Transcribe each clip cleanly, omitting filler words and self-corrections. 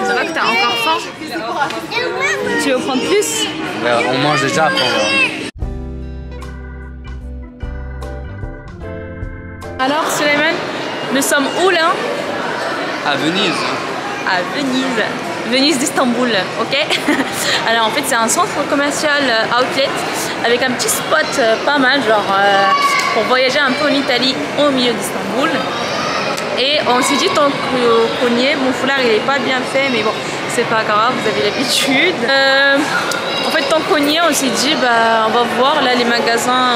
Ça va que t'as encore faim? Tu veux prendre plus? On mange déjà après. Alors Suleiman, nous sommes où là? À Venise. À Venise. Venise d'Istanbul, ok? Alors en fait c'est un centre commercial outlet avec un petit spot pas mal, genre pour voyager un peu en Italie au milieu d'Istanbul. Et on s'est dit tant qu'on y est, mon foulard il est pas bien fait, mais bon c'est pas grave, vous avez l'habitude. En fait tant qu'on y est, on s'est dit bah on va voir là les magasins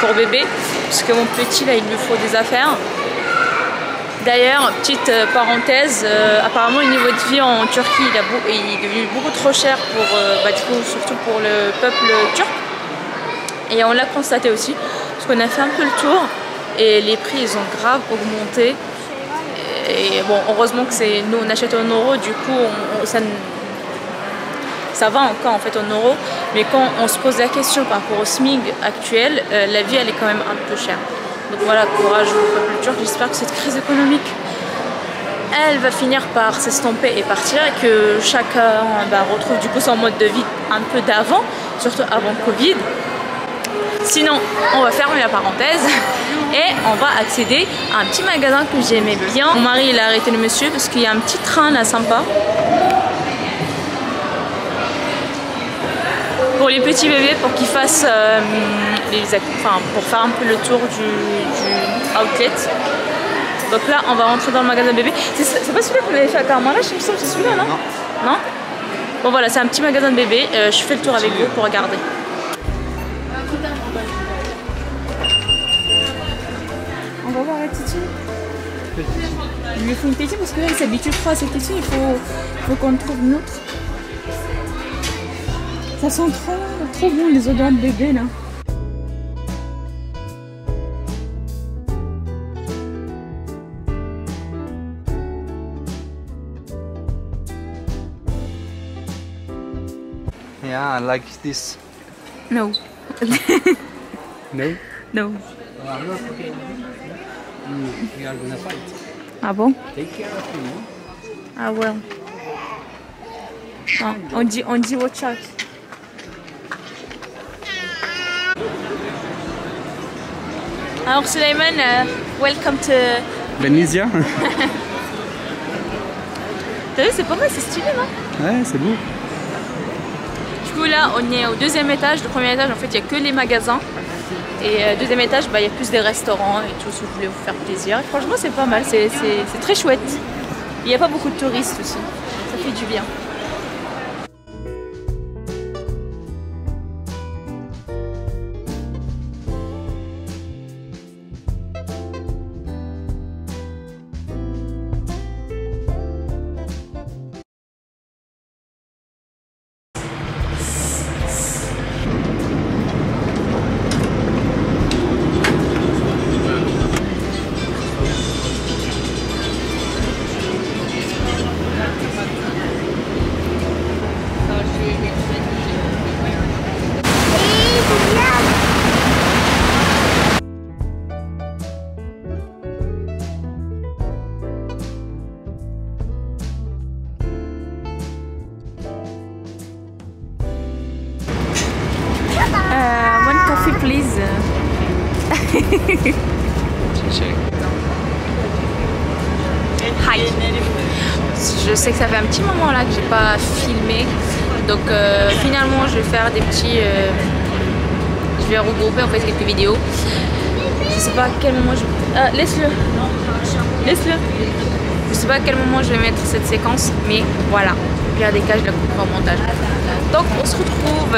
pour bébé, parce que mon petit là il lui faut des affaires. D'ailleurs, petite parenthèse, apparemment le niveau de vie en Turquie il est devenu beaucoup trop cher pour, du coup, surtout pour le peuple turc. Et on l'a constaté aussi, parce qu'on a fait un peu le tour et les prix ils ont grave augmenté. Et bon, heureusement que nous on achète en euros, du coup ça va encore en fait en euros. Mais quand on se pose la question par rapport au SMIC actuel, la vie elle est quand même un peu chère. Donc voilà, courage au peuple turc, j'espère que cette crise économique, elle va finir par s'estomper et partir et que chacun retrouve du coup son mode de vie un peu d'avant, surtout avant Covid. Sinon, on va fermer la parenthèse et on va accéder à un petit magasin que j'aimais bien. Mon mari il a arrêté le monsieur parce qu'il y a un petit train là sympa. Pour les petits bébés, pour qu'ils fassent pour faire un peu le tour du outlet. Donc là on va rentrer dans le magasin bébé. C'est pas celui-là qu'on avait fait à Carmarach, il me semble, c'est celui-là, non? Non. Bon voilà, c'est un petit magasin de bébé. Je fais le tour avec vous pour regarder. On va voir la Titi. Il lui faut une tétine parce que là il s'habitue pas à cette tétine, il faut qu'on trouve une autre. Ça sent trop bon les odeurs de bébé là. Yeah, I like this. No. No? No. We are gonna fight. Ah bon? Take care of you. Ah well. Ah, on dit watch out. Alors Suleiman, welcome to Venezia. T'as vu, c'est pas mal, c'est stylé, non? Ouais, c'est beau. Du coup là, on est au deuxième étage. Le premier étage, en fait, il n'y a que les magasins. Et deuxième étage, il y a plus des restaurants et tout, si vous voulez vous faire plaisir. Et franchement, c'est pas mal, c'est très chouette. Il n'y a pas beaucoup de touristes aussi, ça fait du bien. One coffee please. Hi. Je sais que ça fait un petit moment là que j'ai pas filmé, donc finalement je vais faire des petits, je vais regrouper en fait quelques vidéos. Je sais pas à quel moment je... laisse-le. Je sais pas à quel moment je vais mettre cette séquence, mais voilà. Au pire des cas, je la couperai au montage. Donc on se retrouve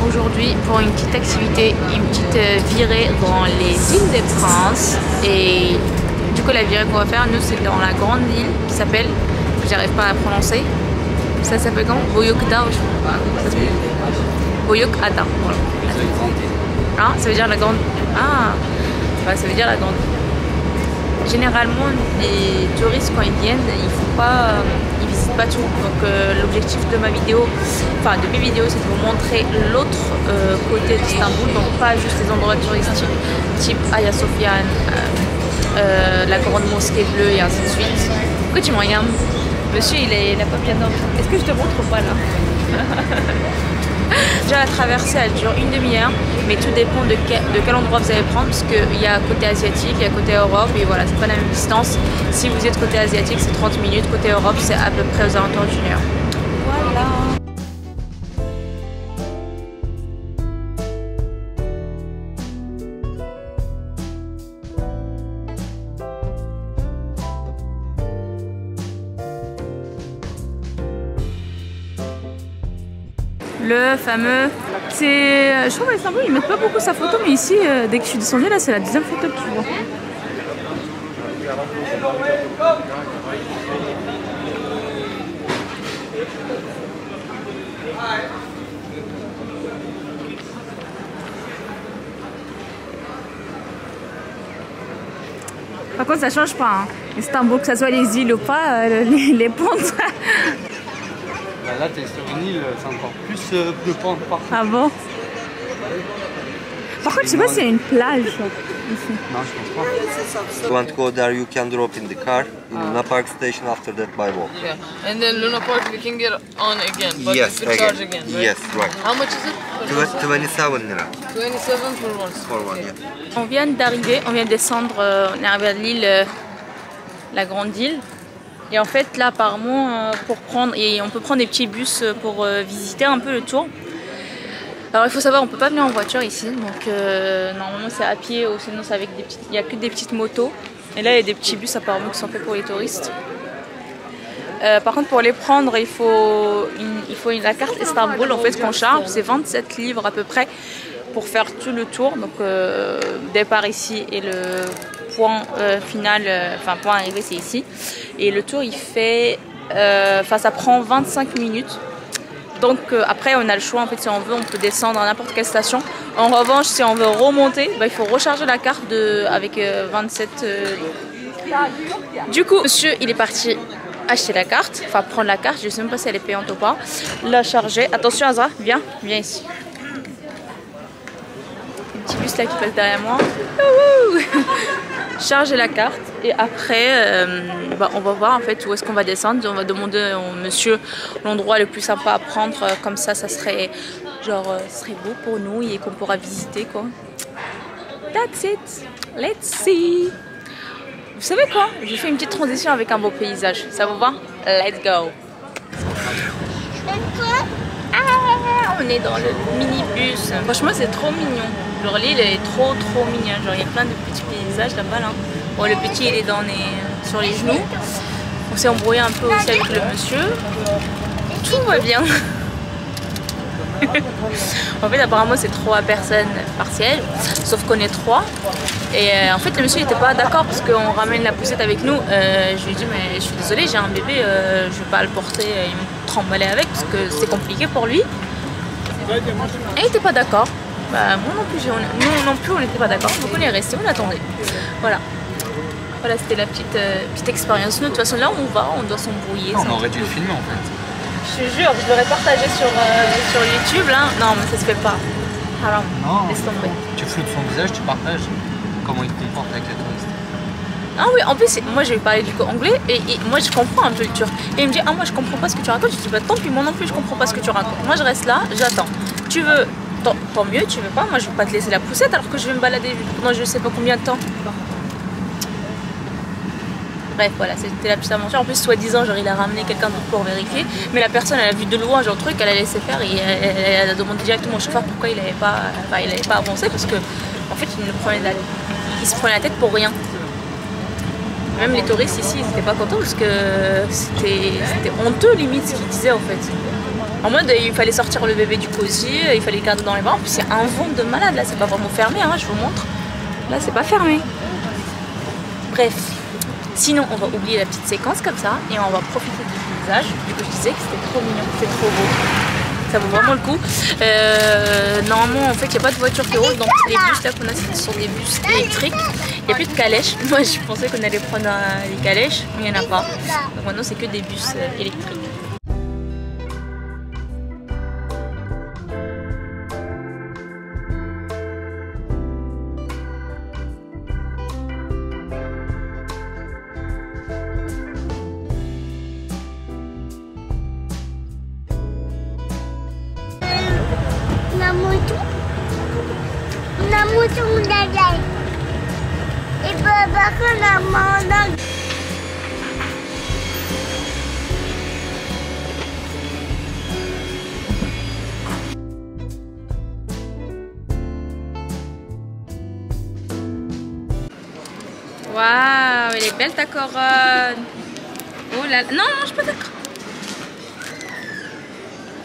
aujourd'hui pour une petite activité, une petite virée dans les îles de France. Et du coup la virée qu'on va faire, nous c'est dans la grande île qui s'appelle, j'arrive pas à prononcer, ça s'appelle comment? Boyokada, je sais pas. Boyokada, voilà. Hein, ça veut dire la grande... Ah, ouais, ça veut dire la grande. généralement les touristes quand ils viennent, ils visitent pas tout. Donc l'objectif de ma vidéo, enfin de mes vidéos, c'est de vous montrer l'autre côté d'Istanbul, donc pas juste les endroits touristiques type Hagia Sophia, la grande mosquée bleue et ainsi de suite. Pourquoi tu me regardes? Monsieur il a pas bien dormi. Est-ce que je te montre ou pas là? Déjà la traversée elle dure une demi-heure, mais tout dépend de quel endroit vous allez prendre, parce qu'il y a côté asiatique, il y a côté Europe, et voilà, c'est pas la même distance. Si vous êtes côté asiatique c'est 30 minutes, côté Europe c'est à peu près aux alentours d'une heure. Voilà. Le fameux, je trouve à Istanbul ils mettent pas beaucoup sa photo, mais ici dès que je suis descendue là c'est la deuxième photo que tu vois. Par contre ça change pas, hein. Istanbul, que ça soit les îles ou pas, les pentes. Là, tu es sur une île, c'est encore plus de pente partout. Ah bon? Par contre, je sais pas s'il y a une plage ici. Non, je pense pas. You want to go there, you can drop in the car in Luna Park station, after that by walk. Yeah, and then Luna Park we can get on again, but Yes, we charge again, right? Yes, right. How much is it? 27 lira 27 for one. for one, yeah. On vient d'arriver, on vient de descendre, on est arrivé à l'île, la grande île. Et en fait là apparemment on peut prendre des petits bus pour visiter un peu le tour. Alors il faut savoir, on peut pas venir en voiture ici, donc normalement c'est à pied ou sinon c'est avec des petites, il n'y a que des petites motos. Et là il y a des petits bus apparemment qui sont faits pour les touristes. Par contre pour les prendre il faut la carte Istanbul en fait qu'on charge, c'est 27 livres à peu près pour faire tout le tour. Donc départ ici et le point final, point arrivé c'est ici. Et le tour il fait, ça prend 25 minutes. Donc après on a le choix en fait, si on veut on peut descendre à n'importe quelle station. En revanche si on veut remonter, il faut recharger la carte avec 27 Du coup monsieur il est parti acheter la carte, prendre la carte, je sais même pas si elle est payante ou pas. La charger, attention Azra, viens ici. Un petit bus là qui passe derrière moi. Charger la carte et après on va voir en fait où est-ce qu'on va descendre. On va demander au monsieur l'endroit le plus sympa à prendre, comme ça serait serait beau pour nous et qu'on pourra visiter quoi. That's it, let's see. Vous savez quoi, je fais une petite transition avec un beau paysage, ça vous va? Let's go. On est dans le minibus. Franchement c'est trop mignon. Genre l'île est trop mignonne. Genre il y a plein de petits paysages là-bas là. Bon le petit il est sur les genoux. On s'est embrouillé un peu aussi avec le monsieur. Tout va bien. En fait apparemment c'est 3 personnes par siège. Sauf qu'on est 3. Et en fait le monsieur n'était pas d'accord parce qu'on ramène la poussette avec nous. Je lui ai dit mais je suis désolée j'ai un bébé, je vais pas le porter, il me tremblait avec parce que c'est compliqué pour lui. Et il n'était pas d'accord. Moi non plus, on n'était pas d'accord. Donc on est resté, on attendait. Voilà c'était la petite expérience. Nous de toute façon là on doit s'embrouiller. On aurait dû le filmer en fait. Je te jure, je l'aurais partagé sur YouTube là. Non mais ça se fait pas. Haram, laisse tomber. Tu floutes son visage, tu partages comment il se comporte avec les touristes. Ah oui, en plus, moi je vais parler du coup anglais et moi je comprends un peu le turc. Et il me dit, ah moi je comprends pas ce que tu racontes. Je dis, bah tant pis, moi non plus je comprends pas ce que tu racontes. Moi je reste là, j'attends. Tu veux, tant mieux, tu veux pas, moi je vais pas te laisser la poussette alors que je vais me balader pendant je sais pas combien de temps. Bref, voilà, c'était la petite aventure. En plus, soi-disant, genre il a ramené quelqu'un d'autre pour vérifier. Mais la personne, elle a vu de loin, genre le truc, elle a laissé faire et elle a demandé directement au chauffeur pourquoi il avait pas avancé parce que en fait il se prenait la tête pour rien. Même les touristes ici ils n'étaient pas contents parce que c'était honteux limite ce qu'ils disaient en fait. En mode il fallait sortir le bébé du cosier, il fallait le garder dans les bras. En plus c'est un vent de malade là, c'est pas vraiment fermé, hein, je vous montre. Là c'est pas fermé. Bref, sinon on va oublier la petite séquence comme ça et on va profiter du paysage. Du coup je disais que c'était trop mignon, c'est trop beau. Ça vaut vraiment le coup. Normalement, en fait, il n'y a pas de voiture qui roule. Donc, les bus là qu'on a, ce sont des bus électriques. Il n'y a plus de calèches. Moi, je pensais qu'on allait prendre les calèches, mais il n'y en a pas. Donc, maintenant, c'est que des bus électriques. Waouh, elle est belle ta couronne. Oh là là. Non, mange pas ta couronne.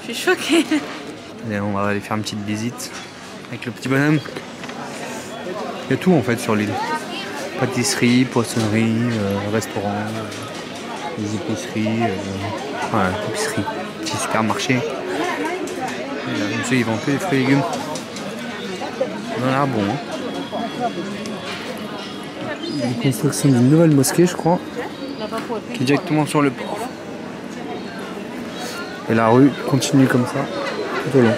Je suis choquée. Et on va aller faire une petite visite avec le petit bonhomme. Il y a tout en fait sur l'île. Pâtisserie, poissonnerie, restaurant, les épiceries, épicerie, petit supermarché. Et là, monsieur, ils vendent que des fruits et légumes. Ça a l'air bon. Hein. La construction d'une nouvelle mosquée, je crois, qui est directement sur le port. Et la rue continue comme ça, tout au long.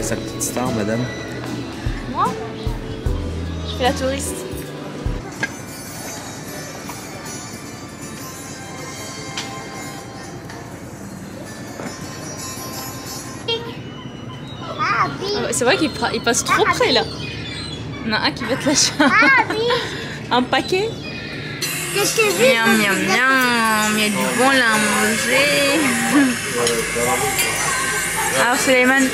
Sa petite star, madame. Moi, je fais la touriste. C'est vrai qu'il passe trop près là. Il y en a un qui va te lâcher un paquet. Miam miam miam, il y a du bon là à manger. Alors Suleiman,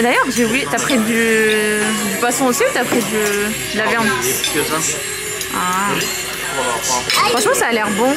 d'ailleurs j'ai oublié, t'as pris du poisson aussi ou t'as pris de la viande? Ah. Franchement ça a l'air bon.